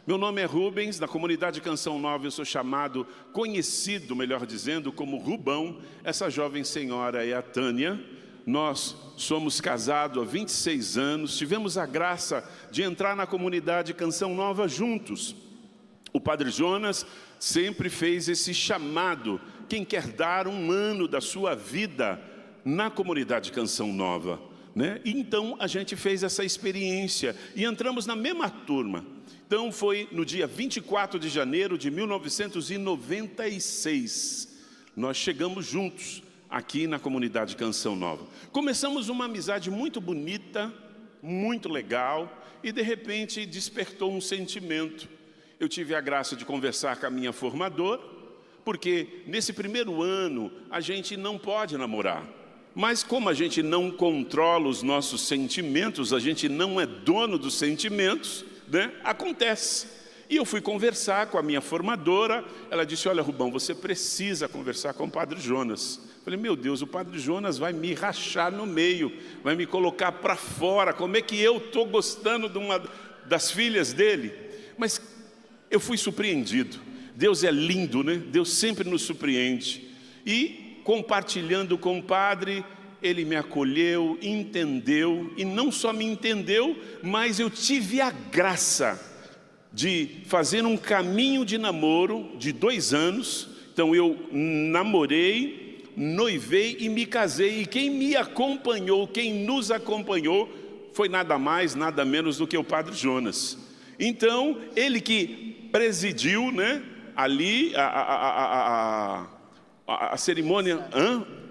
Meu nome é Rubens, na comunidade Canção Nova eu sou conhecido, melhor dizendo, como Rubão. Essa jovem senhora é a Tânia. Nós somos casados há 26 anos, tivemos a graça de entrar na comunidade Canção Nova juntos. O Padre Jonas sempre fez esse chamado, quem quer dar um ano da sua vida na comunidade Canção Nova, né? Então a gente fez essa experiência e entramos na mesma turma. Então foi no dia 24 de janeiro de 1996, nós chegamos juntos aqui na comunidade Canção Nova. Começamos uma amizade muito bonita, muito legal, e de repente despertou um sentimento. Eu tive a graça de conversar com a minha formadora, porque nesse primeiro ano a gente não pode namorar. Mas como a gente não controla os nossos sentimentos, a gente não é dono dos sentimentos, né? Acontece. E eu fui conversar com a minha formadora, ela disse, olha Rubão, você precisa conversar com o Padre Jonas. Eu falei, meu Deus, o Padre Jonas vai me rachar no meio, vai me colocar para fora, como é que eu estou gostando de uma das filhas dele? Mas eu fui surpreendido. Deus é lindo, né? Deus sempre nos surpreende. E compartilhando com o padre, ele me acolheu, entendeu, e não só me entendeu, mas eu tive a graça de fazer um caminho de namoro de 2 anos. Então eu namorei, noivei e me casei, e quem me acompanhou, quem nos acompanhou, foi nada mais, nada menos do que o Padre Jonas. Então, ele que presidiu, né, ali a cerimônia,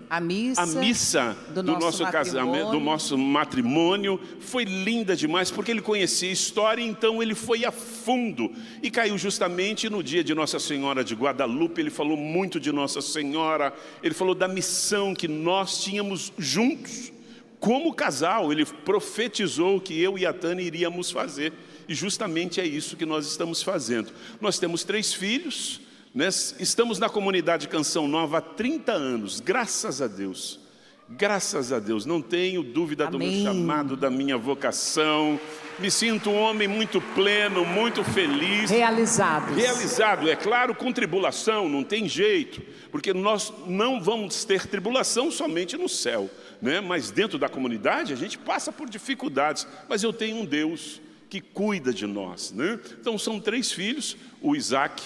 a missa do nosso casamento, do nosso matrimônio, foi linda demais, porque ele conhecia a história, então ele foi a fundo, e caiu justamente no dia de Nossa Senhora de Guadalupe. Ele falou muito de Nossa Senhora, ele falou da missão que nós tínhamos juntos, como casal. Ele profetizou que eu e a Tânia iríamos fazer, e justamente é isso que nós estamos fazendo. Nós temos 3 filhos, né? Estamos na comunidade Canção Nova há 30 anos, graças a Deus. Graças a Deus, não tenho dúvida do meu chamado, da minha vocação. Me sinto um homem muito pleno, muito feliz. Realizado, é claro, com tribulação, não tem jeito. Porque nós não vamos ter tribulação somente no céu, né? Mas dentro da comunidade a gente passa por dificuldades. Mas eu tenho um Deus que cuida de nós, né? Então são 3 filhos, o Isaac,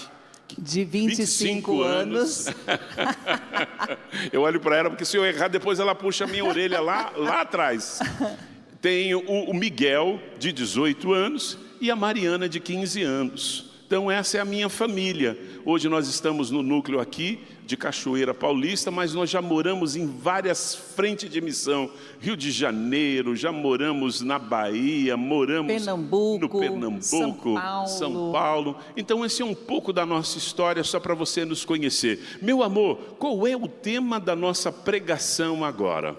de 25 anos. Eu olho para ela, porque se eu errar, depois ela puxa a minha orelha lá atrás. Tenho o Miguel, de 18 anos, e a Mariana, de 15 anos. Então essa é a minha família. Hoje nós estamos no núcleo aqui de Cachoeira Paulista, mas nós já moramos em várias frentes de missão. Rio de Janeiro, já moramos na Bahia, moramos no Pernambuco, São Paulo. Então esse é um pouco da nossa história, só para você nos conhecer. Meu amor, qual é o tema da nossa pregação agora?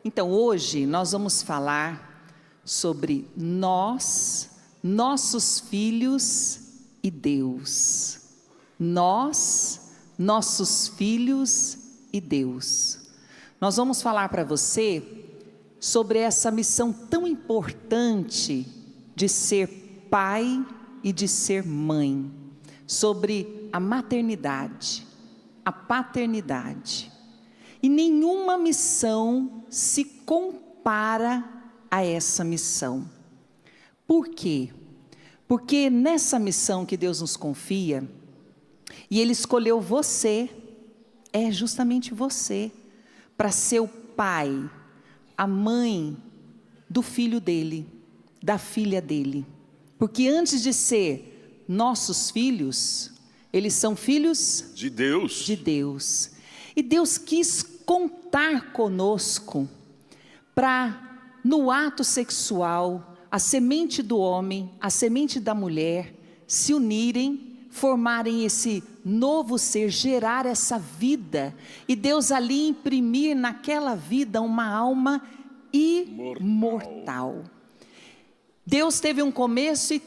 Então hoje nós vamos falar sobre nós, nossos filhos e Deus. Nós, nossos filhos e Deus. Nós vamos falar para você sobre essa missão tão importante de ser pai e de ser mãe, sobre a maternidade, a paternidade. E nenhuma missão se compara a essa missão. Por quê? Porque nessa missão que Deus nos confia, e Ele escolheu você, é justamente você, para ser o pai, a mãe do filho dele, da filha dele. Porque antes de ser nossos filhos, eles são filhos de Deus. De Deus. E Deus quis contar conosco para, no ato sexual, a semente do homem, a semente da mulher, se unirem, formarem esse novo ser, gerar essa vida, e Deus ali imprimir naquela vida uma alma imortal. Deus teve um começo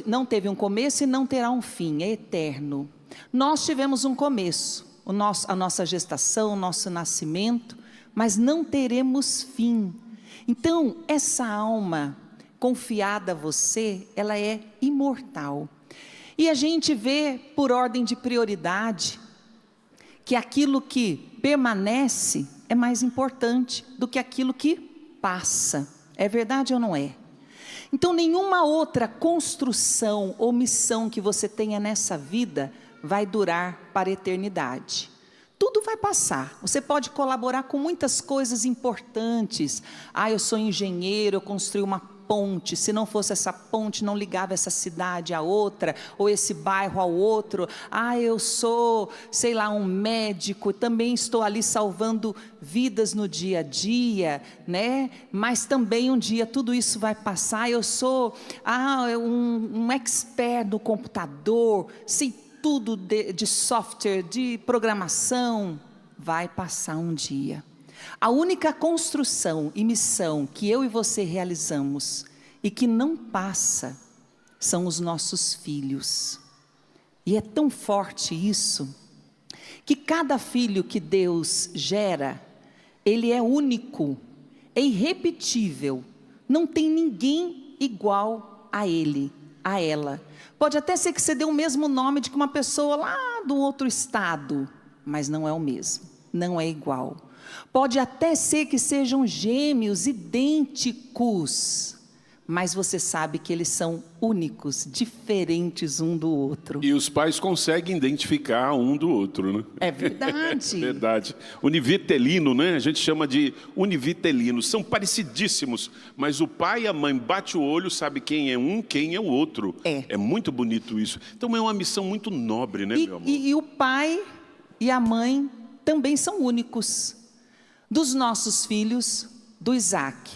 não teve um começo e não terá um fim, é eterno. Nós tivemos um começo, a nossa gestação, o nosso nascimento, mas não teremos fim. Então, essa alma confiada a você, ela é imortal. E a gente vê, por ordem de prioridade, que aquilo que permanece é mais importante do que aquilo que passa. É verdade ou não é? Então, nenhuma outra construção ou missão que você tenha nessa vida vai durar para a eternidade. Tudo vai passar. Você pode colaborar com muitas coisas importantes. Eu sou engenheiro, eu construí uma ponte. Se não fosse essa ponte, não ligava essa cidade a outra, ou esse bairro ao outro. Eu sou, sei lá, um médico, também estou ali salvando vidas no dia a dia, né? Mas também um dia tudo isso vai passar. Eu sou um expert do computador, sei tudo de software, de programação. Vai passar um dia. A única construção e missão que eu e você realizamos e que não passa são os nossos filhos. E é tão forte isso, que cada filho que Deus gera, ele é único, é irrepetível, não tem ninguém igual a ele, a ela. Pode até ser que você dê o mesmo nome de que uma pessoa lá do outro estado, mas não é o mesmo, não é igual. Pode até ser que sejam gêmeos idênticos, mas você sabe que eles são únicos, diferentes um do outro. E os pais conseguem identificar um do outro, né? É verdade. Verdade. Univitelino, né? A gente chama de univitelino. São parecidíssimos, mas o pai e a mãe bate o olho, sabe quem é um, quem é o outro. É muito bonito isso. Então é uma missão muito nobre, né, meu amor? E o pai e a mãe também são únicos. Dos nossos filhos, do Isaac,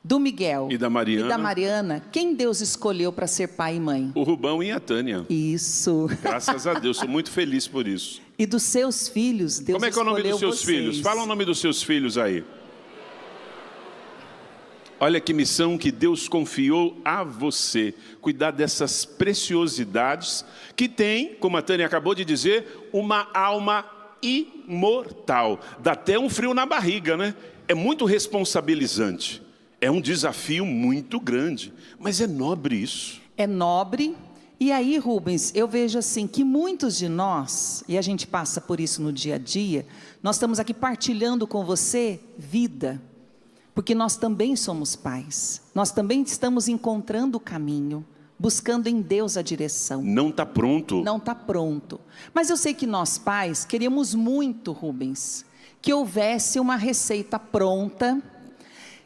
do Miguel e da Mariana, quem Deus escolheu para ser pai e mãe? O Rubão e a Tânia. Isso. Graças a Deus, sou muito feliz por isso. E dos seus filhos, Deus escolheu vocês. Como é que é o nome dos seus filhos? Fala o nome dos seus filhos aí. Olha que missão que Deus confiou a você. Cuidar dessas preciosidades que tem, como a Tânia acabou de dizer, uma alma imortal. Dá até um frio na barriga, né? É muito responsabilizante. É um desafio muito grande. Mas é nobre isso. É nobre. E aí, Rubens, eu vejo assim que muitos de nós, e a gente passa por isso no dia a dia, nós estamos aqui partilhando com você vida. Porque nós também somos pais. Nós também estamos encontrando o caminho, buscando em Deus a direção. Não está pronto. Não está pronto. Mas eu sei que nós pais queríamos muito, Rubens, que houvesse uma receita pronta,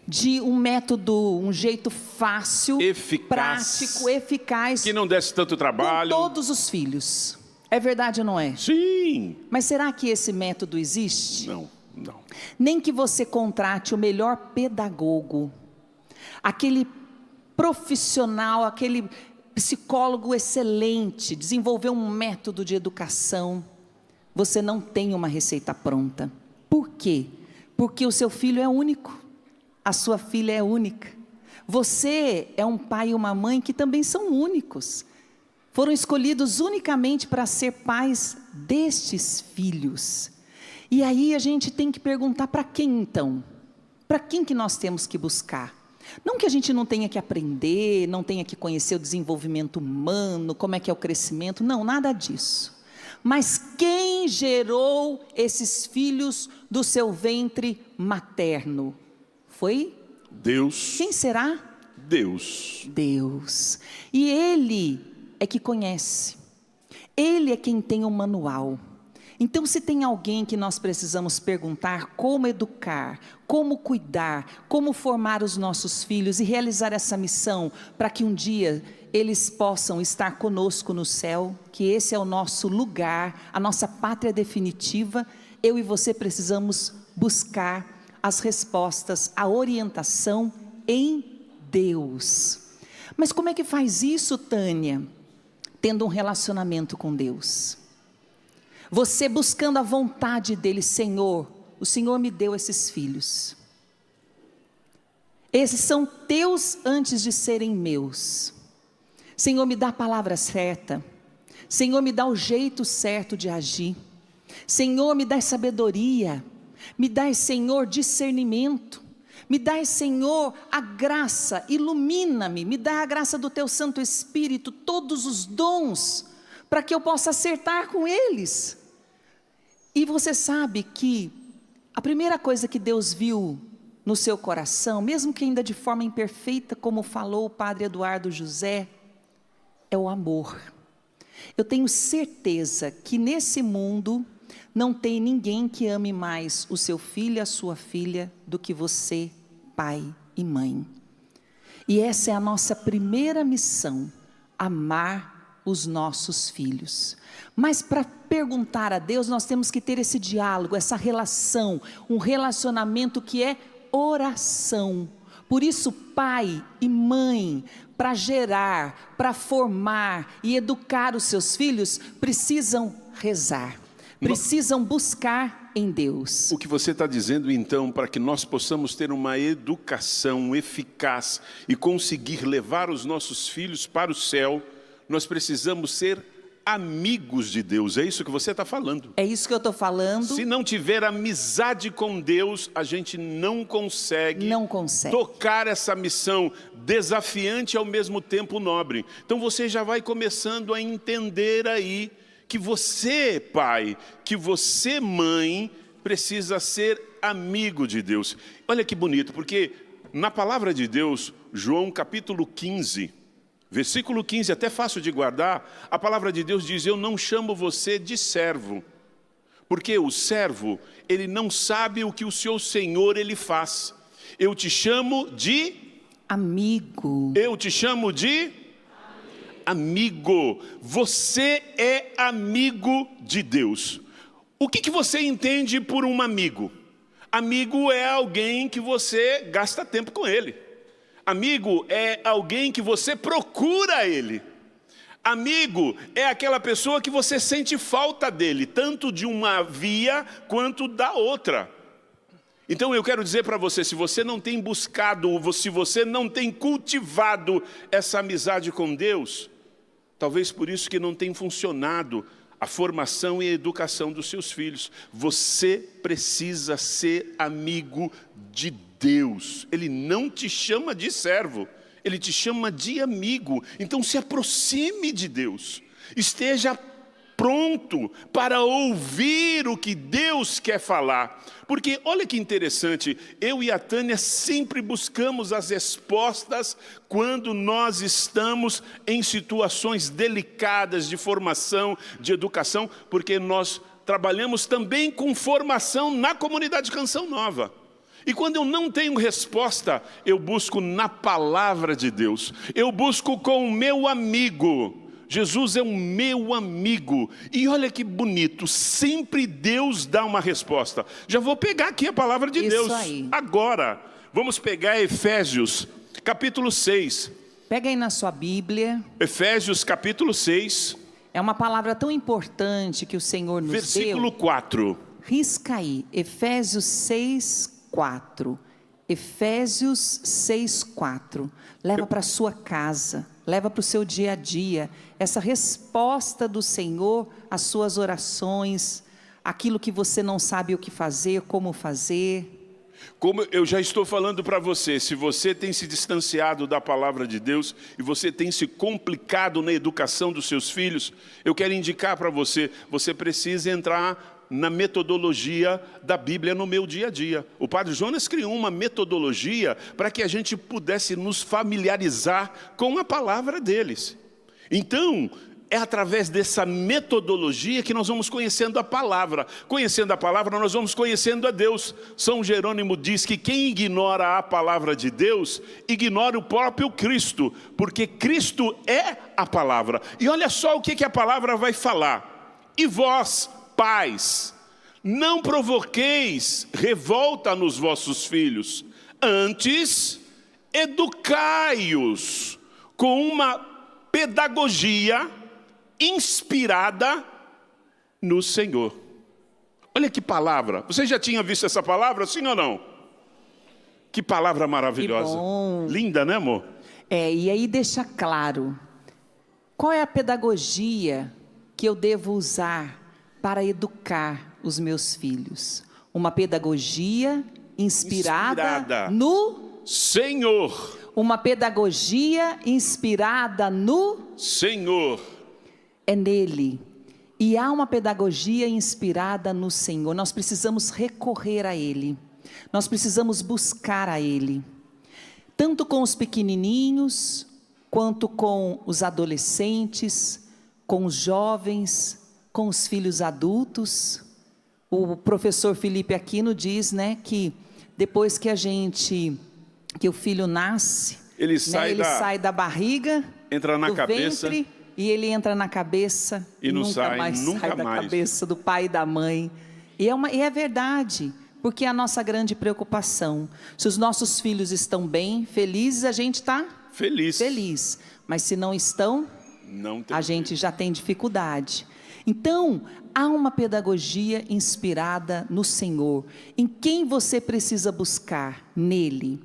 de um método, um jeito fácil, eficaz, prático, eficaz, que não desse tanto trabalho. Com todos os filhos. É verdade ou não é? Sim. Mas será que esse método existe? Não. Nem que você contrate o melhor pedagogo, aquele profissional, aquele psicólogo excelente, desenvolver um método de educação, você não tem uma receita pronta. Por quê? Porque o seu filho é único, a sua filha é única. Você é um pai e uma mãe que também são únicos. Foram escolhidos unicamente para ser pais destes filhos. E aí a gente tem que perguntar para quem então? Para quem que nós temos que buscar? Não que a gente não tenha que aprender, não tenha que conhecer o desenvolvimento humano, como é que é o crescimento, não, nada disso. Mas quem gerou esses filhos do seu ventre materno? Foi Deus. Quem será? Deus. Deus. E Ele é que conhece. Ele é quem tem o manual. Então, se tem alguém que nós precisamos perguntar como educar, como cuidar, como formar os nossos filhos e realizar essa missão para que um dia eles possam estar conosco no céu, que esse é o nosso lugar, a nossa pátria definitiva, eu e você precisamos buscar as respostas, a orientação em Deus. Mas como é que faz isso, Tânia? Tendo um relacionamento com Deus. Você buscando a vontade dEle, Senhor, o Senhor me deu esses filhos. Esses são teus antes de serem meus. Senhor, me dá a palavra certa. Senhor, me dá o jeito certo de agir. Senhor, me dá sabedoria. Me dá, Senhor, discernimento. Me dai, Senhor, a graça, ilumina-me, me dá a graça do teu Santo Espírito, todos os dons, para que eu possa acertar com eles. E você sabe que a primeira coisa que Deus viu no seu coração, mesmo que ainda de forma imperfeita, como falou o padre Eduardo José, é o amor. Eu tenho certeza que nesse mundo não tem ninguém que ame mais o seu filho e a sua filha do que você, pai e mãe. E essa é a nossa primeira missão, amar os nossos filhos. Mas para perguntar a Deus, nós temos que ter esse diálogo, essa relação, um relacionamento que é oração. Por isso, pai e mãe, para gerar, para formar e educar os seus filhos, precisam rezar, precisam buscar em Deus. O que você está dizendo então, para que nós possamos ter uma educação eficaz e conseguir levar os nossos filhos para o céu, nós precisamos ser amigos de Deus, é isso que você está falando. É isso que eu estou falando. Se não tiver amizade com Deus, a gente não consegue tocar essa missão desafiante e ao mesmo tempo nobre. Então você já vai começando a entender aí que você, pai, que você, mãe, precisa ser amigo de Deus. Olha que bonito, porque na palavra de Deus, João capítulo 15, versículo 15, até fácil de guardar, a palavra de Deus diz: eu não chamo você de servo, porque o servo, ele não sabe o que o seu senhor ele faz. Eu te chamo de amigo. Eu te chamo de amigo. Você é amigo de Deus. O que você entende por um amigo? Amigo é alguém que você gasta tempo com ele. Amigo é alguém que você procura ele. Amigo é aquela pessoa que você sente falta dele, tanto de uma via quanto da outra. Então eu quero dizer para você, se você não tem buscado, se você não tem cultivado essa amizade com Deus, talvez por isso que não tem funcionado a formação e a educação dos seus filhos. Você precisa ser amigo de Deus. Ele não te chama de servo, ele te chama de amigo. Então se aproxime de Deus, esteja pronto para ouvir o que Deus quer falar. Porque olha que interessante, eu e a Tânia sempre buscamos as respostas quando nós estamos em situações delicadas de formação, de educação, porque nós trabalhamos também com formação na comunidade Canção Nova. E quando eu não tenho resposta, eu busco na palavra de Deus, eu busco com o meu amigo. Jesus é o meu amigo. E olha que bonito, sempre Deus dá uma resposta. Já vou pegar aqui a palavra de Deus. Aí. Agora, vamos pegar Efésios, capítulo 6. Pega aí na sua Bíblia. Efésios, capítulo 6. É uma palavra tão importante que o Senhor nos versículo deu. 4. Risca aí, Efésios 6, 4. Efésios 6, 4. Leva para a sua casa, leva para o seu dia a dia, essa resposta do Senhor às suas orações, aquilo que você não sabe o que fazer, como fazer. Como eu já estou falando para você, se você tem se distanciado da palavra de Deus e você tem se complicado na educação dos seus filhos, eu quero indicar para você, você precisa entrar na metodologia da Bíblia no meu dia a dia. O Padre Jonas criou uma metodologia para que a gente pudesse nos familiarizar com a palavra deles. Então, é através dessa metodologia que nós vamos conhecendo a palavra. Conhecendo a palavra, nós vamos conhecendo a Deus. São Jerônimo diz que quem ignora a palavra de Deus, ignora o próprio Cristo, porque Cristo é a palavra. E olha só o que a palavra vai falar. E vós, pais, não provoqueis revolta nos vossos filhos, antes educai-os com uma pedagogia inspirada no Senhor. Olha que palavra, você já tinha visto essa palavra, sim ou não? Que palavra maravilhosa. Que bom. Linda, né, amor? E aí deixa claro, qual é a pedagogia que eu devo usar para educar os meus filhos? Uma pedagogia inspirada no Senhor. Uma pedagogia inspirada no Senhor. É nele. E há uma pedagogia inspirada no Senhor. Nós precisamos recorrer a Ele. Nós precisamos buscar a Ele. Tanto com os pequenininhos, quanto com os adolescentes, com os jovens, com os filhos adultos. O professor Felipe Aquino diz, né, que depois que o filho nasce, ele sai da barriga, entra na cabeça, ventre, e ele entra na cabeça e não sai da cabeça do pai e da mãe. E é verdade, porque é a nossa grande preocupação. Se os nossos filhos estão bem, felizes, a gente está feliz. Mas se não estão, a gente já tem dificuldade. Então, há uma pedagogia inspirada no Senhor. Em quem você precisa buscar? Nele.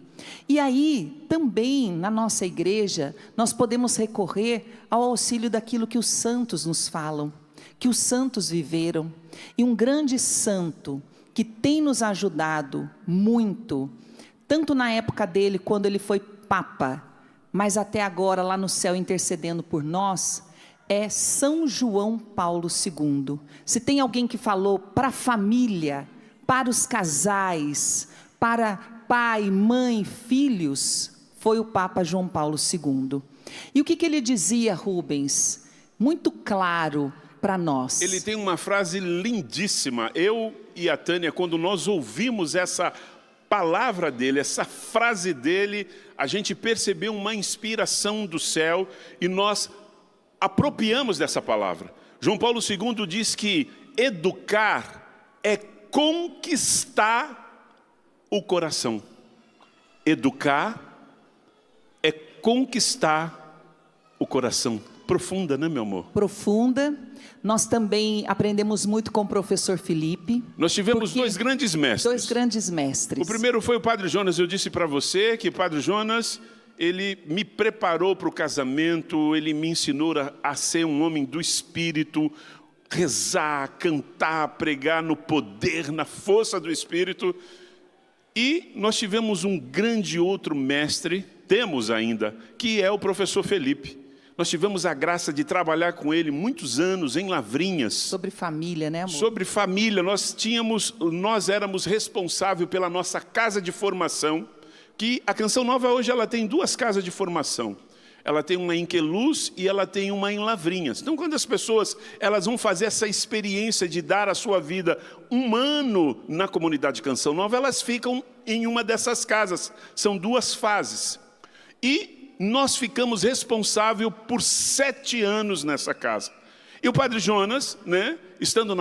E aí, também, na nossa igreja, nós podemos recorrer ao auxílio daquilo que os santos nos falam, que os santos viveram. E um grande santo que tem nos ajudado muito, tanto na época dele, quando ele foi papa, mas até agora lá no céu intercedendo por nós, é São João Paulo II. Se tem alguém que falou para a família, para os casais, para pai, mãe, filhos, foi o Papa João Paulo II. E o que ele dizia, Rubens? Muito claro para nós. Ele tem uma frase lindíssima. Eu e a Tânia, quando nós ouvimos essa palavra dele, essa frase dele, a gente percebeu uma inspiração do céu e nós apropriamos dessa palavra. João Paulo II diz que educar é conquistar o coração. Educar é conquistar o coração. Profunda, né, meu amor? Profunda. Nós também aprendemos muito com o professor Felipe. Nós tivemos dois grandes mestres. O primeiro foi o Padre Jonas. Eu disse para você que o Padre Jonas, ele me preparou para o casamento, ele me ensinou a ser um homem do Espírito, rezar, cantar, pregar no poder, na força do Espírito. E nós tivemos um grande outro mestre, temos ainda, que é o professor Felipe. Nós tivemos a graça de trabalhar com ele muitos anos em Lavrinhas. Sobre família, né, amor? Sobre família. Nós éramos responsáveis pela nossa casa de formação, que a Canção Nova hoje ela tem 2 casas de formação. Ela tem uma em Queluz e ela tem uma em Lavrinhas. Então, quando as pessoas elas vão fazer essa experiência de dar a sua vida 1 ano na comunidade Canção Nova, elas ficam em uma dessas casas. São 2 fases. E nós ficamos responsáveis por 7 anos nessa casa. E o Padre Jonas, né, estando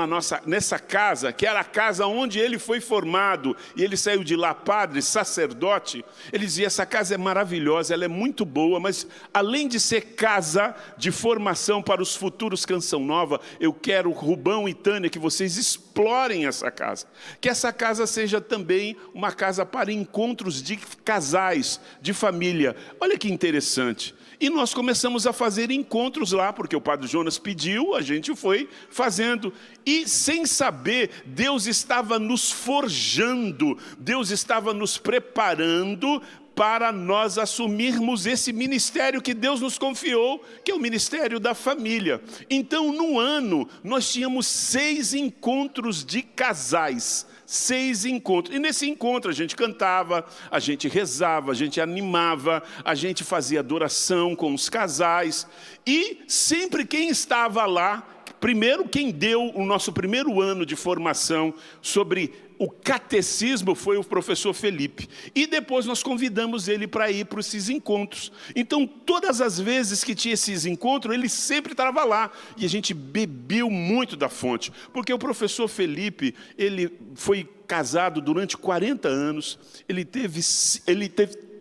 nessa casa, que era a casa onde ele foi formado, e ele saiu de lá padre, sacerdote, ele dizia, essa casa é maravilhosa, ela é muito boa, mas além de ser casa de formação para os futuros Canção Nova, eu quero, Rubão e Tânia, que vocês explorem essa casa. Que essa casa seja também uma casa para encontros de casais, de família. Olha que interessante. E nós começamos a fazer encontros lá, porque o Padre Jonas pediu, a gente foi fazendo. E sem saber, Deus estava nos forjando, Deus estava nos preparando para nós assumirmos esse ministério que Deus nos confiou, que é o ministério da família. Então, no ano, nós tínhamos 6 encontros de casais. 6 encontros. E nesse encontro a gente cantava, a gente rezava, a gente animava, a gente fazia adoração com os casais. E sempre quem estava lá, primeiro quem deu o nosso primeiro ano de formação sobre o catecismo foi o professor Felipe. E depois nós convidamos ele para ir para esses encontros. Então, todas as vezes que tinha esses encontros, ele sempre estava lá. E a gente bebeu muito da fonte. Porque o professor Felipe, ele foi casado durante 40 anos.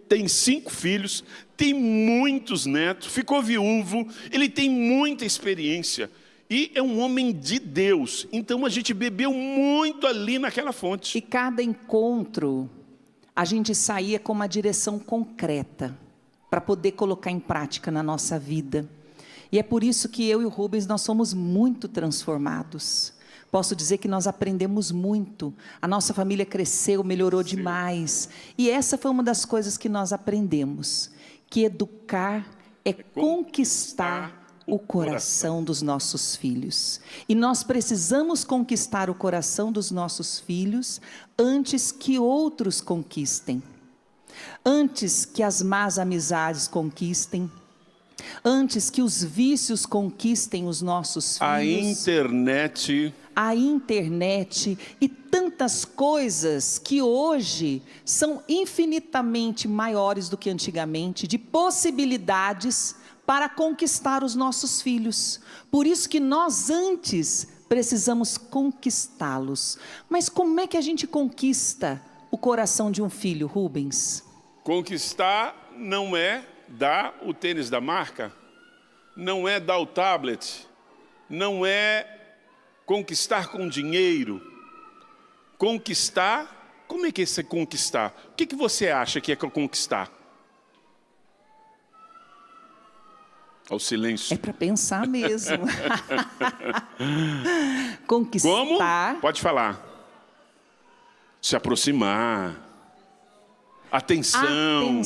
Tem 5 filhos, tem muitos netos, ficou viúvo. Ele tem muita experiência. E é um homem de Deus. Então a gente bebeu muito ali naquela fonte. E cada encontro, a gente saía com uma direção concreta, para poder colocar em prática na nossa vida. E é por isso que eu e o Rubens, nós somos muito transformados. Posso dizer que nós aprendemos muito. A nossa família cresceu, melhorou demais. E essa foi uma das coisas que nós aprendemos. Que educar é conquistar o coração dos nossos filhos. E nós precisamos conquistar o coração dos nossos filhos antes que outros conquistem. Antes que as más amizades conquistem. Antes que os vícios conquistem os nossos filhos. A internet e tantas coisas que hoje são infinitamente maiores do que antigamente, de possibilidades para conquistar os nossos filhos. Por isso que nós antes precisamos conquistá-los. Mas como é que a gente conquista o coração de um filho, Rubens? Conquistar não é dar o tênis da marca, não é dar o tablet, não é conquistar com dinheiro. Conquistar, como é que é esse conquistar? O que você acha que é conquistar? Ao silêncio. É para pensar mesmo. Conquistar. Como? Pode falar. Se aproximar. Atenção.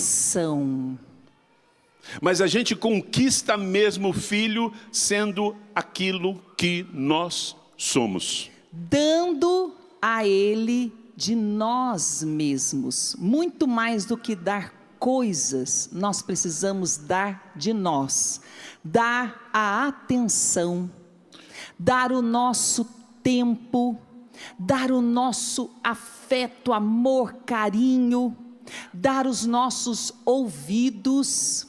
Mas a gente conquista mesmo o filho sendo aquilo que nós somos. Dando a ele de nós mesmos. Muito mais do que dar coisas, nós precisamos dar de nós. Dar a atenção. Dar o nosso tempo. Dar o nosso afeto, amor, carinho. Dar os nossos ouvidos.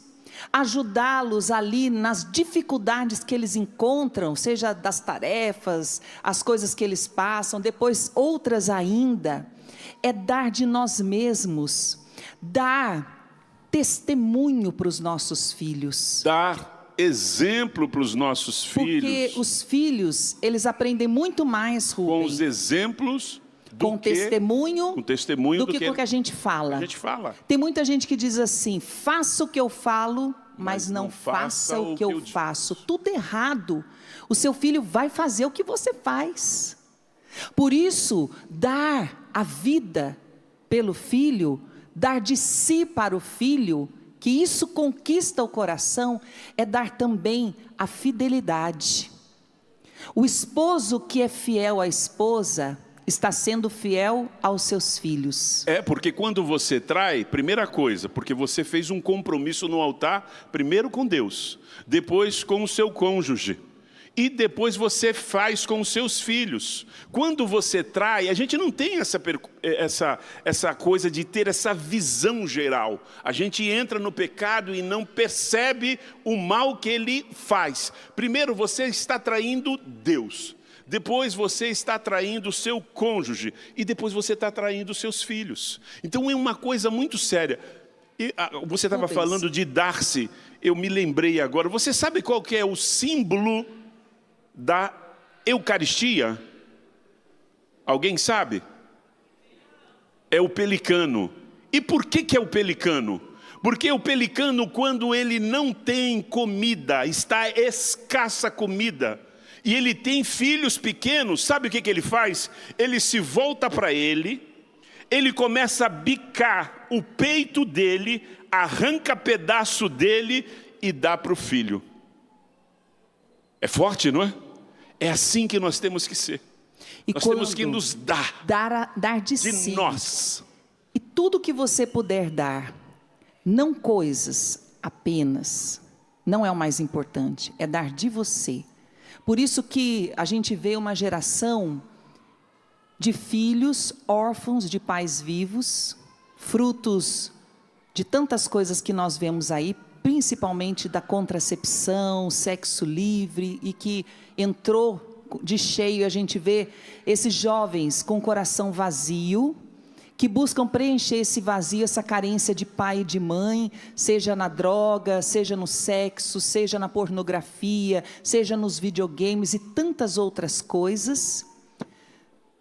Ajudá-los ali nas dificuldades que eles encontram, seja das tarefas, as coisas que eles passam, depois outras ainda, é dar de nós mesmos, dar testemunho para os nossos filhos. Dar exemplo para os nossos filhos. Porque os filhos, eles aprendem muito mais, Rubens, com os exemplos com testemunho do que com o que a gente fala. Tem muita gente que diz assim, faça o que eu falo, mas não faça o que eu faço. Tudo errado. O seu filho vai fazer o que você faz. Por isso, dar a vida pelo filho, dar de si para o filho, que isso conquista o coração, é dar também a fidelidade. O esposo que é fiel à esposa está sendo fiel aos seus filhos. É, porque quando você trai, primeira coisa, porque você fez um compromisso no altar, primeiro com Deus, depois com o seu cônjuge, e depois você faz com os seus filhos. Quando você trai, a gente não tem essa coisa de ter essa visão geral. A gente entra no pecado e não percebe o mal que ele faz. Primeiro você está traindo Deus. Depois você está traindo o seu cônjuge. E depois você está traindo os seus filhos. Então é uma coisa muito séria. Você estava falando de dar-se. Eu me lembrei agora. Você sabe qual que é o símbolo da Eucaristia? Alguém sabe? É o pelicano. E por que é o pelicano? Porque o pelicano, quando ele não tem comida, está escassa comida, e ele tem filhos pequenos, sabe o que ele faz? Ele se volta para ele começa a bicar o peito dele, arranca pedaço dele e dá para o filho. É forte, não é? É assim que nós temos que ser. Nós temos que nos dar de si. Nós. E tudo que você puder dar, não coisas apenas, não é o mais importante, é dar de você. Por isso que a gente vê uma geração de filhos órfãos de pais vivos, frutos de tantas coisas que nós vemos aí, principalmente da contracepção, sexo livre, e que entrou de cheio. A gente vê esses jovens com o coração vazio, que buscam preencher esse vazio, essa carência de pai e de mãe, seja na droga, seja no sexo, seja na pornografia, seja nos videogames e tantas outras coisas.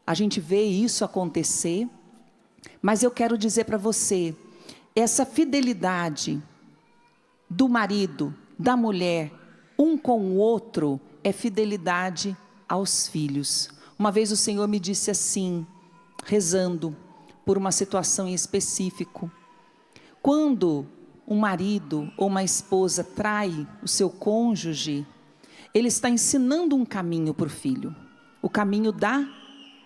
A gente vê isso acontecer, mas eu quero dizer para você, essa fidelidade do marido, da mulher, um com o outro, é fidelidade aos filhos. Uma vez o Senhor me disse assim, rezando por uma situação em específico: quando um marido ou uma esposa trai o seu cônjuge, ele está ensinando um caminho para o filho, o caminho da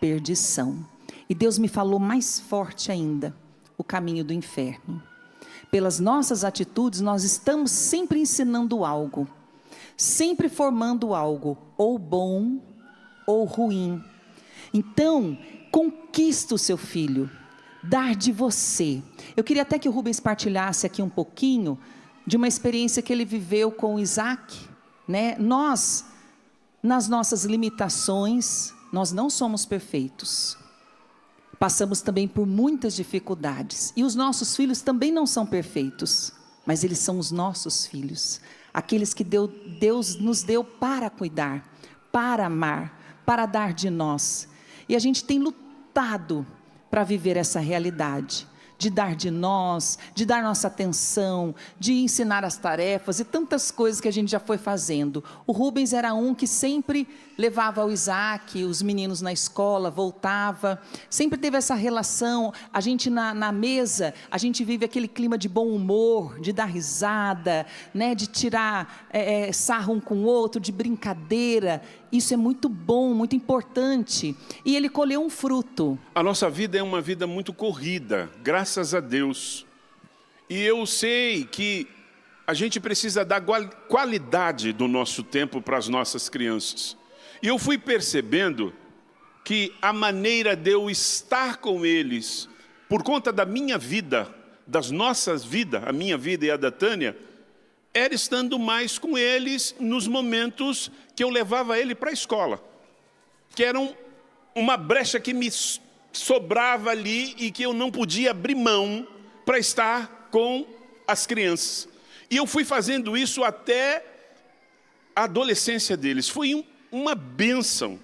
perdição. E Deus me falou mais forte ainda, o caminho do inferno. Pelas nossas atitudes, nós estamos sempre ensinando algo, sempre formando algo, ou bom ou ruim. Então, conquista o seu filho, dar de você. Eu queria até que o Rubens partilhasse aqui um pouquinho de uma experiência que ele viveu com o Isaac, né? Nós, nas nossas limitações, nós não somos perfeitos. Passamos também por muitas dificuldades. E os nossos filhos também não são perfeitos, mas eles são os nossos filhos. Aqueles que Deus nos deu para cuidar, para amar, para dar de nós. E a gente tem lutado para viver essa realidade, de dar de nós, de dar nossa atenção, de ensinar as tarefas e tantas coisas que a gente já foi fazendo. O Rubens era um que sempre levava o Isaac, os meninos na escola, voltava, sempre teve essa relação. A gente na mesa, a gente vive aquele clima de bom humor, de dar risada, né, de tirar sarro um com o outro, de brincadeira. Isso é muito bom, muito importante. E ele colheu um fruto. A nossa vida é uma vida muito corrida, graças a Deus. E eu sei que a gente precisa dar qualidade do nosso tempo para as nossas crianças. E eu fui percebendo que a maneira de eu estar com eles, por conta da minha vida, das nossas vidas, a minha vida e a da Tânia, era estando mais com eles nos momentos que eu levava ele para a escola, que eram uma brecha que me sobrava ali e que eu não podia abrir mão para estar com as crianças. E eu fui fazendo isso até a adolescência deles. Foi uma bênção,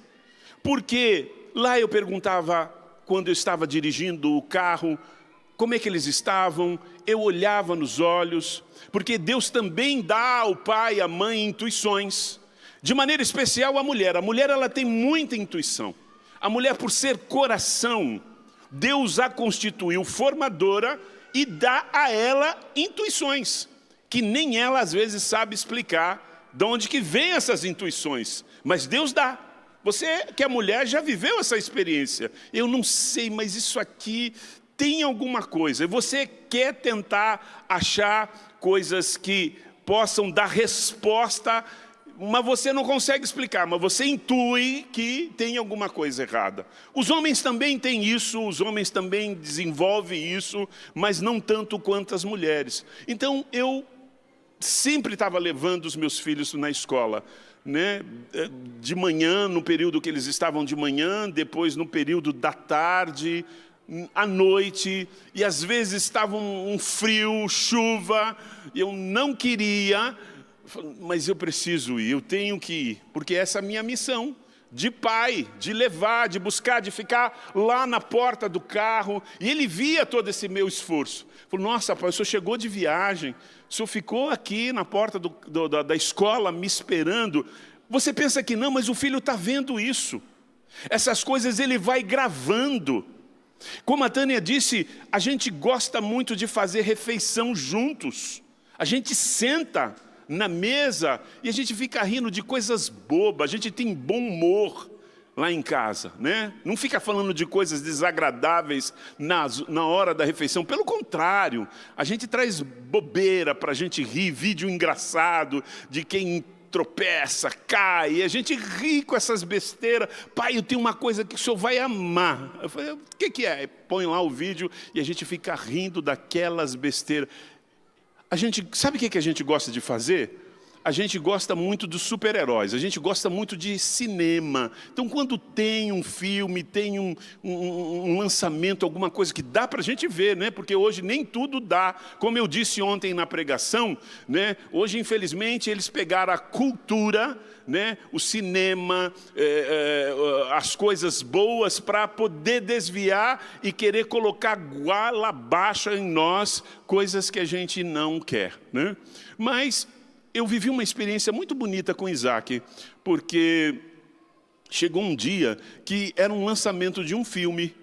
porque lá eu perguntava, quando eu estava dirigindo o carro, como é que eles estavam, eu olhava nos olhos, porque Deus também dá ao pai e à mãe intuições, de maneira especial a mulher. A mulher, ela tem muita intuição. A mulher, por ser coração, Deus a constituiu formadora e dá a ela intuições, que nem ela às vezes sabe explicar de onde que vem essas intuições, mas Deus dá. Você que é mulher já viveu essa experiência. Eu não sei, mas isso aqui tem alguma coisa. E você quer tentar achar coisas que possam dar resposta, mas você não consegue explicar, mas você intui que tem alguma coisa errada. Os homens também têm isso, os homens também desenvolvem isso, mas não tanto quanto as mulheres. Então eu sempre estava levando os meus filhos na escola, né? De manhã, no período que eles estavam de manhã, depois no período da tarde, à noite, e às vezes estava um frio, chuva, e eu não queria, mas eu preciso ir, eu tenho que ir, porque essa é a minha missão, de pai, de levar, de buscar, de ficar lá na porta do carro. E ele via todo esse meu esforço. Falou: nossa, pai, o senhor chegou de viagem, o senhor ficou aqui na porta da escola me esperando. Você pensa que não, mas o filho está vendo isso. Essas coisas ele vai gravando. Como a Tânia disse, a gente gosta muito de fazer refeição juntos. A gente senta na mesa e a gente fica rindo de coisas bobas. A gente tem bom humor lá em casa, né? Não fica falando de coisas desagradáveis na hora da refeição. Pelo contrário, a gente traz bobeira para a gente rir, vídeo engraçado de quem tropeça, cai, e a gente ri com essas besteiras. Pai, eu tenho uma coisa que o senhor vai amar. Eu falei: o que é? Põe lá o vídeo e a gente fica rindo daquelas besteiras. A gente, sabe o que a gente gosta de fazer? A gente gosta muito dos super-heróis, a gente gosta muito de cinema. Então, quando tem um filme, tem um lançamento, alguma coisa que dá para a gente ver, né? Porque hoje nem tudo dá. Como eu disse ontem na pregação, né? Hoje, infelizmente, eles pegaram a cultura, né? O cinema, as coisas boas, para poder desviar e querer colocar goela abaixo em nós coisas que a gente não quer, né? Mas eu vivi uma experiência muito bonita com Isaac, porque chegou um dia que era um lançamento de um filme.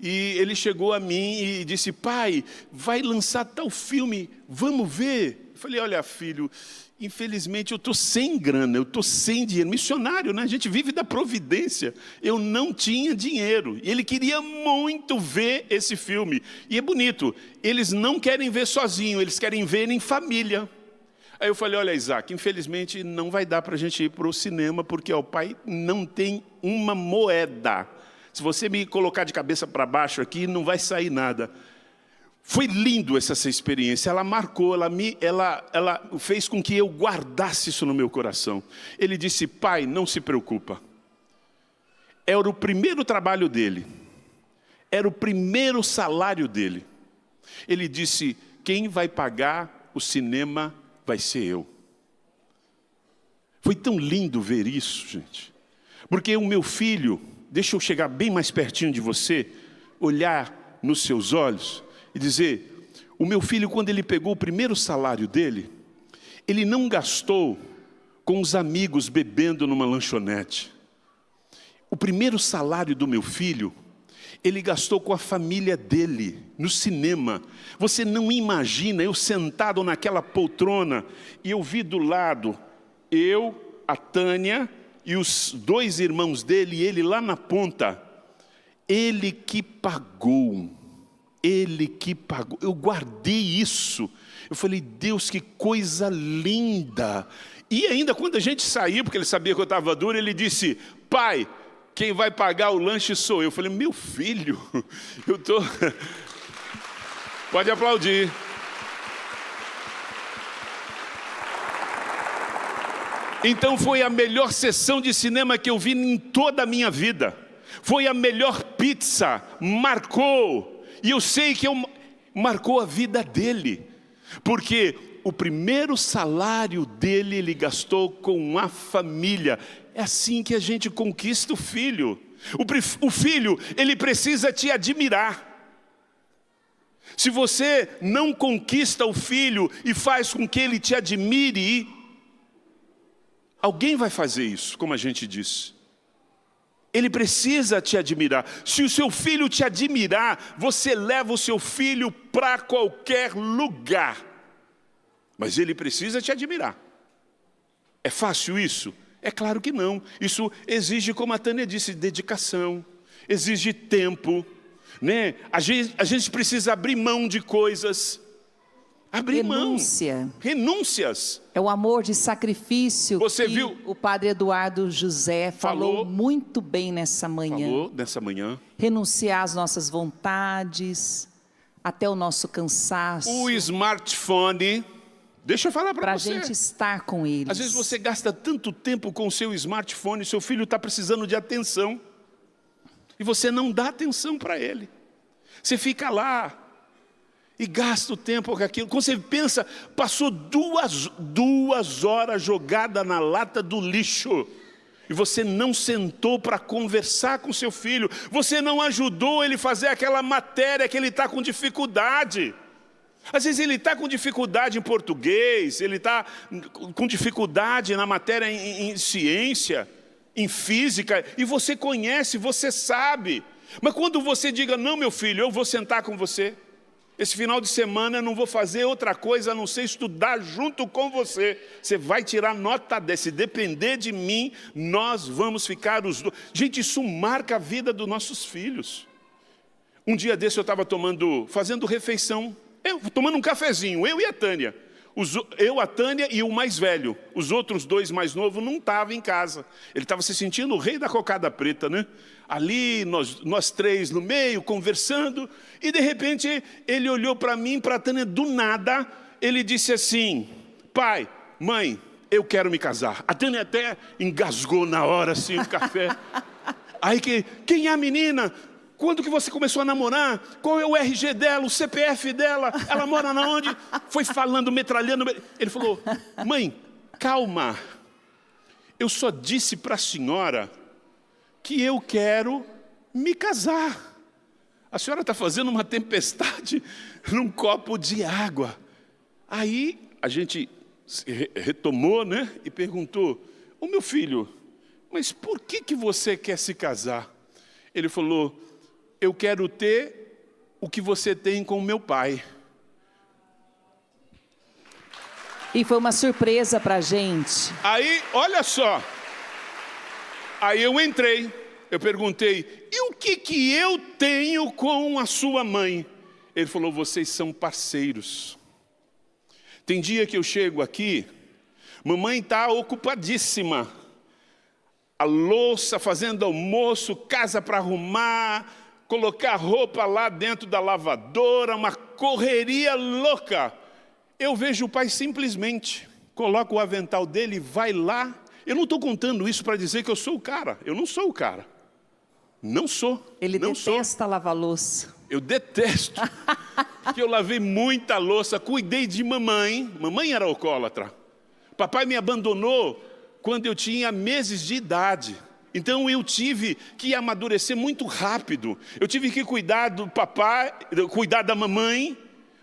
E ele chegou a mim e disse: pai, vai lançar tal filme, vamos ver? Eu falei: olha, filho, infelizmente eu estou sem grana, eu estou sem dinheiro. Missionário, né? A gente vive da providência. Eu não tinha dinheiro. E ele queria muito ver esse filme. E é bonito, eles não querem ver sozinho, eles querem ver em família. Aí eu falei: olha, Isaac, infelizmente não vai dar para a gente ir para o cinema, porque o pai não tem uma moeda. Se você me colocar de cabeça para baixo aqui, não vai sair nada. Foi lindo essa experiência, ela marcou, ela fez com que eu guardasse isso no meu coração. Ele disse: pai, não se preocupa. Era o primeiro trabalho dele, era o primeiro salário dele. Ele disse: quem vai pagar o cinema vai ser eu. Foi tão lindo ver isso, gente. Porque o meu filho, deixa eu chegar bem mais pertinho de você, olhar nos seus olhos e dizer: o meu filho, quando ele pegou o primeiro salário dele, ele não gastou com os amigos bebendo numa lanchonete. O primeiro salário do meu filho, ele gastou com a família dele, no cinema. Você não imagina, eu sentado naquela poltrona, e eu vi do lado, eu, a Tânia e os 2 irmãos dele, e ele lá na ponta. Ele que pagou, ele que pagou. Eu guardei isso. Eu falei: Deus, que coisa linda. E ainda quando a gente saiu, porque ele sabia que eu estava duro, ele disse: pai, quem vai pagar o lanche sou eu. Eu falei: meu filho, eu estou... Pode aplaudir. Então foi a melhor sessão de cinema que eu vi em toda a minha vida. Foi a melhor pizza, marcou. E eu sei que marcou a vida dele. Porque o primeiro salário dele, ele gastou com a família. É assim que a gente conquista o filho. O filho, ele precisa te admirar. Se você não conquista o filho e faz com que ele te admire, alguém vai fazer isso, como a gente disse. Ele precisa te admirar. Se o seu filho te admirar, você leva o seu filho para qualquer lugar. Mas ele precisa te admirar. É fácil isso? É claro que não. Isso exige, como a Tânia disse, dedicação, exige tempo, né? A gente precisa abrir mão de coisas. Abrir mão. Renúncias. É o amor de sacrifício. Você que viu? O padre Eduardo José falou muito bem nessa manhã. Falou nessa manhã. Renunciar às nossas vontades, até o nosso cansaço. O smartphone, deixa eu falar para você. Para a gente estar com eles. Às vezes você gasta tanto tempo com o seu smartphone, seu filho está precisando de atenção. E você não dá atenção para ele. Você fica lá e gasta o tempo com aquilo. Quando você pensa, passou duas horas jogada na lata do lixo. E você não sentou para conversar com seu filho. Você não ajudou ele a fazer aquela matéria que ele está com dificuldade. Às vezes ele está com dificuldade em português, ele está com dificuldade na matéria em ciência, em física, e você conhece, você sabe. Mas quando você diga: não, meu filho, eu vou sentar com você. Esse final de semana eu não vou fazer outra coisa a não ser estudar junto com você. Você vai tirar nota 10. Se depender de mim, nós vamos ficar os dois. Gente, isso marca a vida dos nossos filhos. Um dia desse eu estava fazendo refeição. Tomando um cafezinho, eu e a Tânia. Eu, a Tânia e o mais velho. Os outros 2 mais novos não estavam em casa. Ele estava se sentindo o rei da cocada preta, né? Ali, nós 3 no meio, conversando. E de repente, ele olhou para mim, para a Tânia, do nada. Ele disse assim: pai, mãe, eu quero me casar. A Tânia até engasgou na hora, assim, o café. Aí, quem é a menina? Quando que você começou a namorar? Qual é o RG dela, o CPF dela? Ela mora na onde? Foi falando, metralhando. Ele falou: mãe, calma. Eu só disse para a senhora que eu quero me casar. A senhora está fazendo uma tempestade num copo de água. Aí a gente retomou, né? E perguntou: ô meu filho, mas por que você quer se casar? Ele falou, eu quero ter o que você tem com o meu pai. E foi uma surpresa para a gente. Aí, olha só. Aí eu entrei, eu perguntei, e o que eu tenho com a sua mãe? Ele falou, vocês são parceiros. Tem dia que eu chego aqui, mamãe está ocupadíssima. A louça, fazendo almoço, casa para arrumar, colocar roupa lá dentro da lavadora, uma correria louca. Eu vejo o pai simplesmente, coloca o avental dele e vai lá. Eu não estou contando isso para dizer que eu sou o cara. Eu não sou o cara. Não sou. Ele não detesta lavar louça. Eu detesto. Porque eu lavei muita louça, cuidei de mamãe. Mamãe era alcoólatra. Papai me abandonou quando eu tinha meses de idade. Então eu tive que amadurecer muito rápido. Eu tive que cuidar do papai, cuidar da mamãe,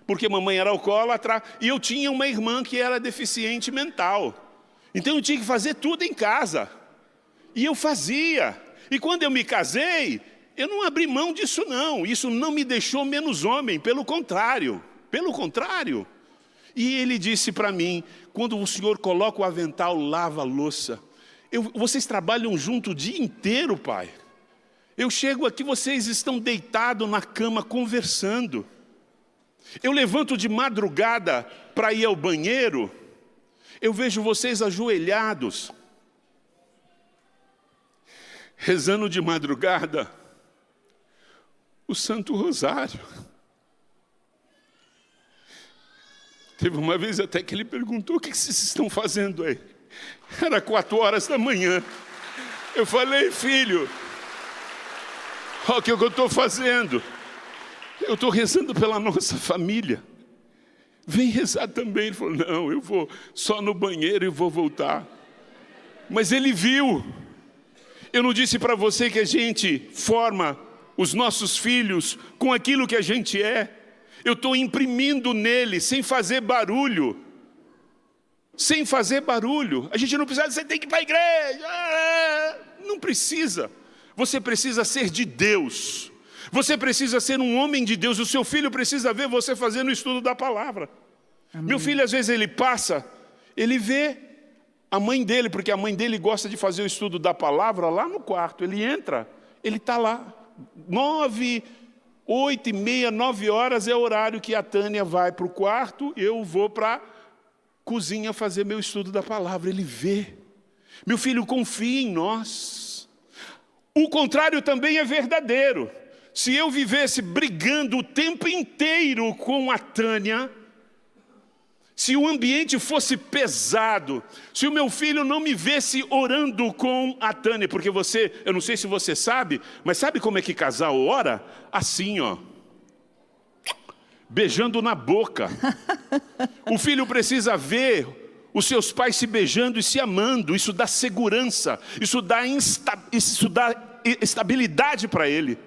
porque mamãe era alcoólatra, e eu tinha uma irmã que era deficiente mental. Então eu tinha que fazer tudo em casa. E eu fazia. E quando eu me casei, eu não abri mão disso não. Isso não me deixou menos homem, pelo contrário. Pelo contrário. E ele disse para mim, quando o senhor coloca o avental, lava a louça. Vocês trabalham junto o dia inteiro, pai. Eu chego aqui, vocês estão deitados na cama conversando. Eu levanto de madrugada para ir ao banheiro. Eu vejo vocês ajoelhados, rezando de madrugada o Santo Rosário. Teve uma vez até que ele perguntou, o que vocês estão fazendo aí? Era 4 horas da manhã. Eu falei, filho, olha o que eu estou fazendo. Eu estou rezando pela nossa família. Vem rezar também. Ele falou, não, eu vou só no banheiro e vou voltar. Mas ele viu. Eu não disse para você que a gente forma os nossos filhos com aquilo que a gente é. Eu estou imprimindo nele, sem fazer barulho. Sem fazer barulho. A gente não precisa, você tem que ir para a igreja. Não precisa. Você precisa ser de Deus. Você precisa ser um homem de Deus. O seu filho precisa ver você fazendo o estudo da palavra. Amém. Meu filho, às vezes, ele passa, ele vê a mãe dele, porque a mãe dele gosta de fazer o estudo da palavra lá no quarto. Ele entra, ele está lá. 9, 8 e meia, 9 horas é o horário que a Tânia vai para o quarto, eu vou para a cozinha fazer meu estudo da palavra. Ele vê. Meu filho, confia em nós. O contrário também é verdadeiro. Se eu vivesse brigando o tempo inteiro com a Tânia, se o ambiente fosse pesado, se o meu filho não me vesse orando com a Tânia, porque eu não sei se você sabe, mas sabe como é que casal ora? Assim, ó, beijando na boca. O filho precisa ver os seus pais se beijando e se amando. Isso dá segurança, isso dá estabilidade para ele.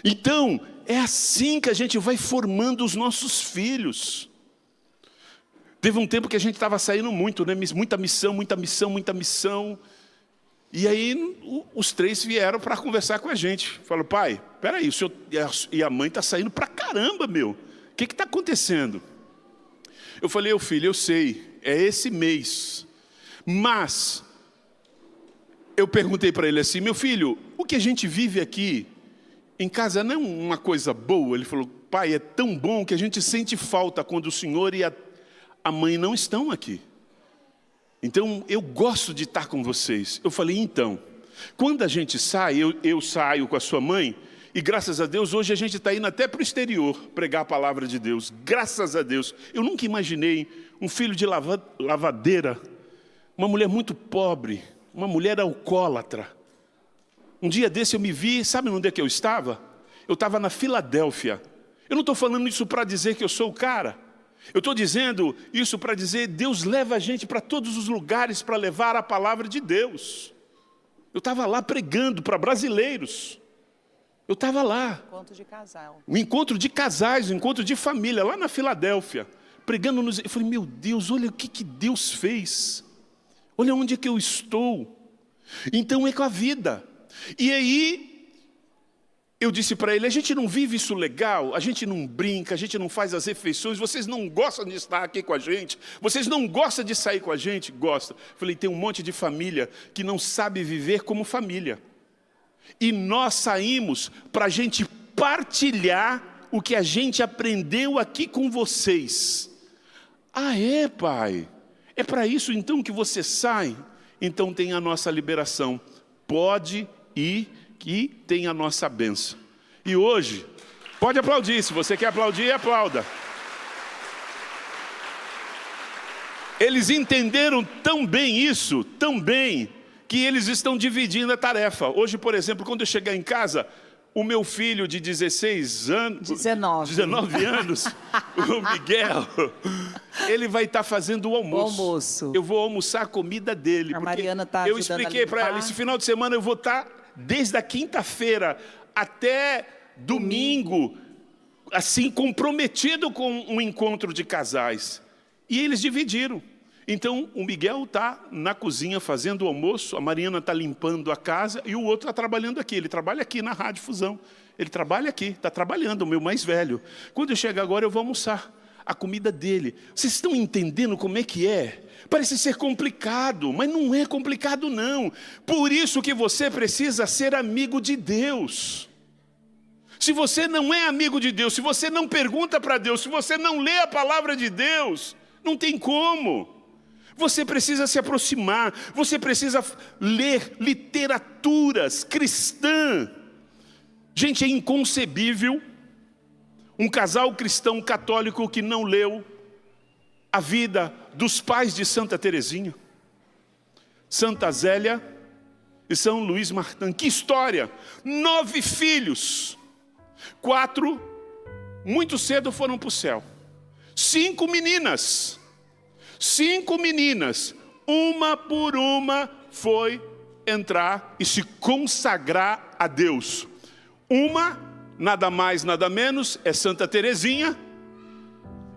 Então, é assim que a gente vai formando os nossos filhos. Teve um tempo que a gente estava saindo muito, né? Muita missão. E aí os 3 vieram para conversar com a gente. Falaram, pai, peraí, o senhor e a mãe estão saindo para caramba, meu. O que está acontecendo? Eu falei, filho, eu sei, é esse mês. Mas, eu perguntei para ele assim, meu filho, o que a gente vive aqui em casa não é uma coisa boa? Ele falou, pai, é tão bom que a gente sente falta quando o senhor e a mãe não estão aqui. Então, eu gosto de estar com vocês. Eu falei, então, quando a gente sai, eu saio com a sua mãe, e graças a Deus, hoje a gente está indo até para o exterior, pregar a palavra de Deus. Graças a Deus. Eu nunca imaginei um filho de lavadeira, uma mulher muito pobre, uma mulher alcoólatra. Um dia desse eu me vi, sabe onde é que eu estava? Eu estava na Filadélfia. Eu não estou falando isso para dizer que eu sou o cara. Eu estou dizendo isso para dizer, Deus leva a gente para todos os lugares para levar a palavra de Deus. Eu estava lá pregando para brasileiros. Eu estava lá. Encontro de casal. Um encontro de casais, um encontro de família, lá na Filadélfia. Pregando nos... Eu falei, meu Deus, olha o que Deus fez. Olha onde é que eu estou. Então é com a vida. E aí, eu disse para ele, a gente não vive isso legal, a gente não brinca, a gente não faz as refeições, vocês não gostam de estar aqui com a gente, vocês não gostam de sair com a gente? Gosta. Falei, tem um monte de família que não sabe viver como família. E nós saímos para a gente partilhar o que a gente aprendeu aqui com vocês. Ah, é, pai? É para isso então que você sai? Então tem a nossa liberação. Pode ir, que tem a nossa bênção. E hoje, pode aplaudir, se você quer aplaudir, aplauda. Eles entenderam tão bem isso, tão bem, que eles estão dividindo a tarefa. Hoje, por exemplo, quando eu chegar em casa, o meu filho de 19 anos, o Miguel, ele vai estar fazendo o almoço. Eu vou almoçar a comida dele. A Mariana está ajudando. Eu expliquei para ela, esse final de semana eu vou estar desde a quinta-feira até domingo, assim, comprometido com um encontro de casais. E eles dividiram. Então, o Miguel está na cozinha fazendo o almoço, a Mariana está limpando a casa e o outro está trabalhando aqui. Ele trabalha aqui na Rádio Fusão. Ele trabalha aqui, está trabalhando, o meu mais velho. Quando eu chegar agora, eu vou almoçar a comida dele. Vocês estão entendendo como é que é? Parece ser complicado, mas não é complicado não. Por isso que você precisa ser amigo de Deus. Se você não é amigo de Deus, se você não pergunta para Deus, se você não lê a palavra de Deus, não tem como. Você precisa se aproximar, você precisa ler literaturas cristãs. Gente, é inconcebível um casal cristão católico que não leu a vida dos pais de Santa Teresinha, Santa Zélia e São Luís Martin. Que história! 9 filhos, 4 muito cedo foram para o céu. 5 meninas, uma por uma foi entrar e se consagrar a Deus. Uma, nada mais, nada menos, é Santa Teresinha,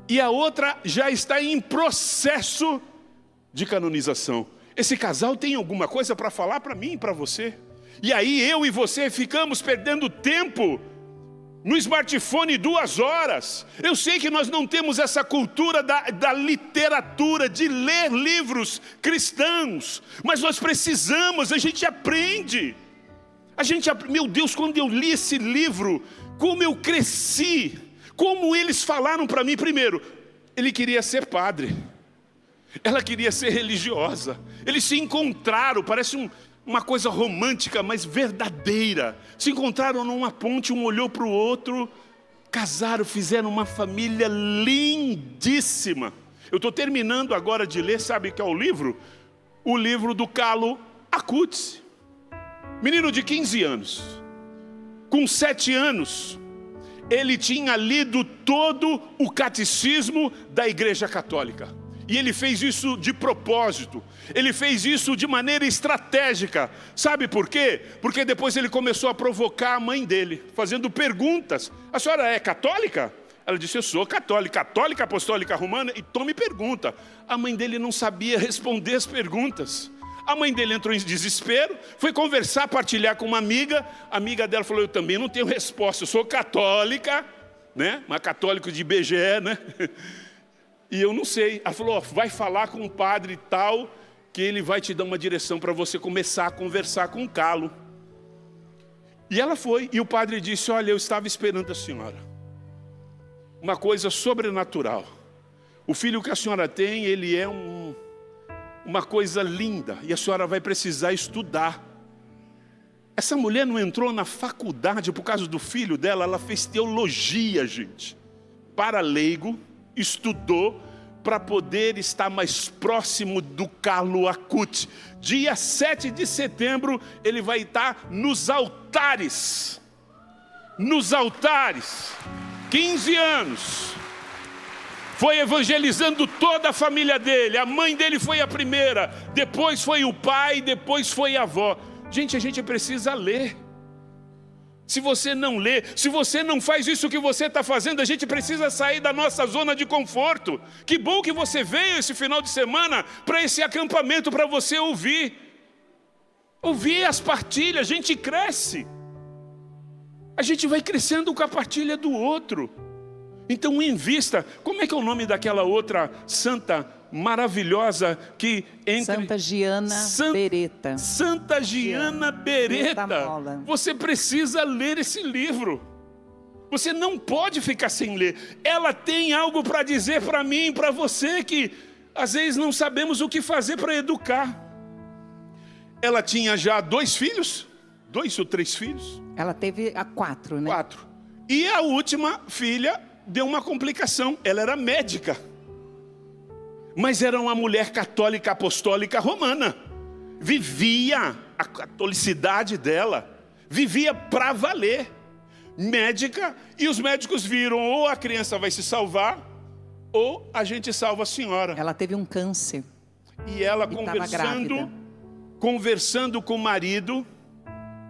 e a outra já está em processo de canonização. Esse casal tem alguma coisa para falar para mim e para você? E aí eu e você ficamos perdendo tempo no smartphone 2 horas. Eu sei que nós não temos essa cultura da literatura, de ler livros cristãos, mas nós precisamos, a gente aprende. Meu Deus, quando eu li esse livro, como eu cresci, como eles falaram para mim. Primeiro, ele queria ser padre, ela queria ser religiosa, eles se encontraram, parece uma coisa romântica, mas verdadeira. Se encontraram numa ponte, um olhou para o outro, casaram, fizeram uma família lindíssima. Eu estou terminando agora de ler, sabe qual é o livro? O livro do Carlo Acutis. Menino de 15 anos. Com 7 anos, ele tinha lido todo o catecismo da Igreja Católica. E ele fez isso de propósito. Ele fez isso de maneira estratégica. Sabe por quê? Porque depois ele começou a provocar a mãe dele, fazendo perguntas. A senhora é católica? Ela disse, eu sou católica, católica apostólica romana, e tome pergunta. A mãe dele não sabia responder as perguntas. A mãe dele entrou em desespero, foi conversar, partilhar com uma amiga. A amiga dela falou, eu também não tenho resposta, eu sou católica, né? Uma católica de IBGE, né? E eu não sei. Ela falou, vai falar com um padre tal, que ele vai te dar uma direção para você começar a conversar com o Carlo. E ela foi, e o padre disse, olha, eu estava esperando a senhora. Uma coisa sobrenatural. O filho que a senhora tem, ele é uma coisa linda, e a senhora vai precisar estudar. Essa mulher não entrou na faculdade por causa do filho dela, ela fez teologia, gente. Para leigo, estudou para poder estar mais próximo do Carlo Acutis. Dia 7 de setembro, ele vai estar nos altares. Nos altares. 15 anos. Foi evangelizando toda a família dele. A mãe dele foi a primeira, depois foi o pai, depois foi a avó. Gente, a gente precisa ler. Se você não lê, se você não faz isso que você está fazendo, a gente precisa sair da nossa zona de conforto. Que bom que você veio esse final de semana para esse acampamento, para você ouvir. Ouvir as partilhas, a gente cresce. A gente vai crescendo com a partilha do outro. Então invista. Como é que é o nome daquela outra santa maravilhosa que Santa Giana Beretta. Santa Giana Beretta. Mola. Você precisa ler esse livro. Você não pode ficar sem ler. Ela tem algo para dizer para mim e para você que às vezes não sabemos o que fazer para educar. Ela tinha já 2 filhos? 2 ou 3 filhos? Ela teve 4, né? 4. E a última filha deu uma complicação. Ela era médica. Mas era uma mulher católica apostólica romana. Vivia a catolicidade dela. Vivia para valer. Médica. E os médicos viram: ou a criança vai se salvar, ou a gente salva a senhora. Ela teve um câncer. E ela grávida. conversando com o marido,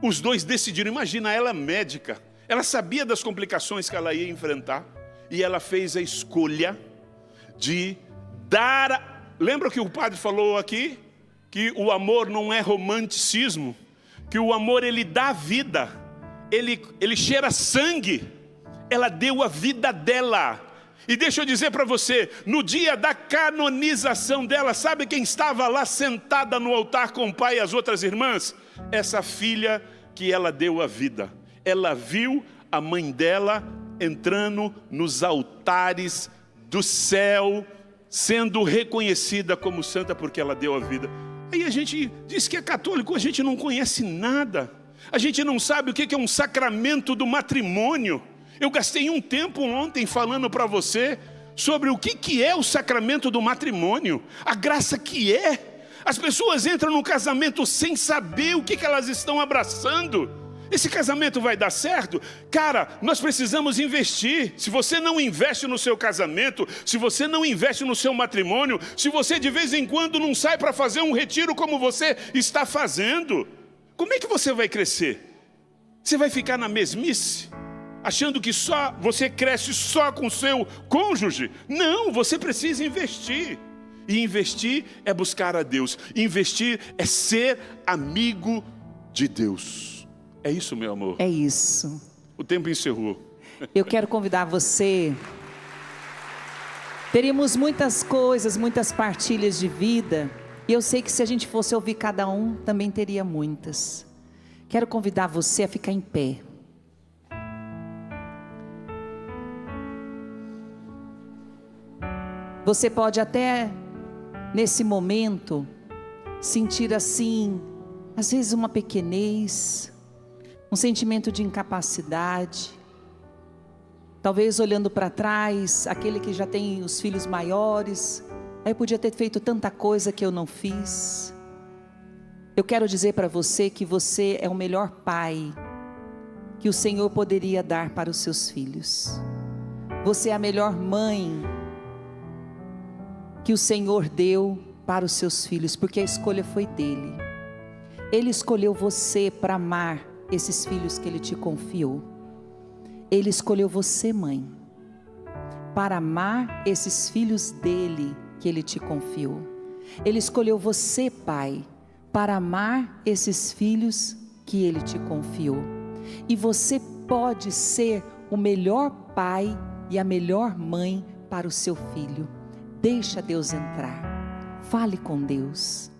os dois decidiram. Imagina, ela médica. Ela sabia das complicações que ela ia enfrentar. E ela fez a escolha de dar... Lembra que o padre falou aqui? Que o amor não é romanticismo. Que o amor, ele dá vida. Ele cheira sangue. Ela deu a vida dela. E deixa eu dizer para você, no dia da canonização dela, sabe quem estava lá sentada no altar com o pai e as outras irmãs? Essa filha que ela deu a vida. Ela viu a mãe dela entrando nos altares do céu, sendo reconhecida como santa porque ela deu a vida. Aí a gente diz que é católico, a gente não conhece nada. A gente não sabe o que é um sacramento do matrimônio. Eu gastei um tempo ontem falando para você sobre o que é o sacramento do matrimônio, a graça que é. As pessoas entram no casamento sem saber o que elas estão abraçando. Esse casamento vai dar certo? Cara, nós precisamos investir. Se você não investe no seu casamento, se você não investe no seu matrimônio, se você de vez em quando não sai para fazer um retiro como você está fazendo, como é que você vai crescer? Você vai ficar na mesmice? Achando que só você cresce só com o seu cônjuge? Não, você precisa investir. E investir é buscar a Deus. Investir é ser amigo de Deus. É isso, meu amor. É isso. O tempo encerrou. Eu quero convidar você. Teríamos muitas coisas, muitas partilhas de vida. E eu sei que se a gente fosse ouvir cada um, também teria muitas. Quero convidar você a ficar em pé. Você pode até, nesse momento, sentir assim, às vezes uma pequenez, um sentimento de incapacidade. Talvez olhando para trás, aquele que já tem os filhos maiores, eu podia ter feito tanta coisa que eu não fiz. Eu quero dizer para você que você é o melhor pai que o Senhor poderia dar para os seus filhos. Você é a melhor mãe que o Senhor deu para os seus filhos, porque a escolha foi dele. Ele escolheu você para amar esses filhos que ele te confiou. Ele escolheu você, mãe, para amar esses filhos dele que ele te confiou. Ele escolheu você, pai, para amar esses filhos que ele te confiou. E você pode ser o melhor pai e a melhor mãe para o seu filho. Deixa Deus entrar. Fale com Deus.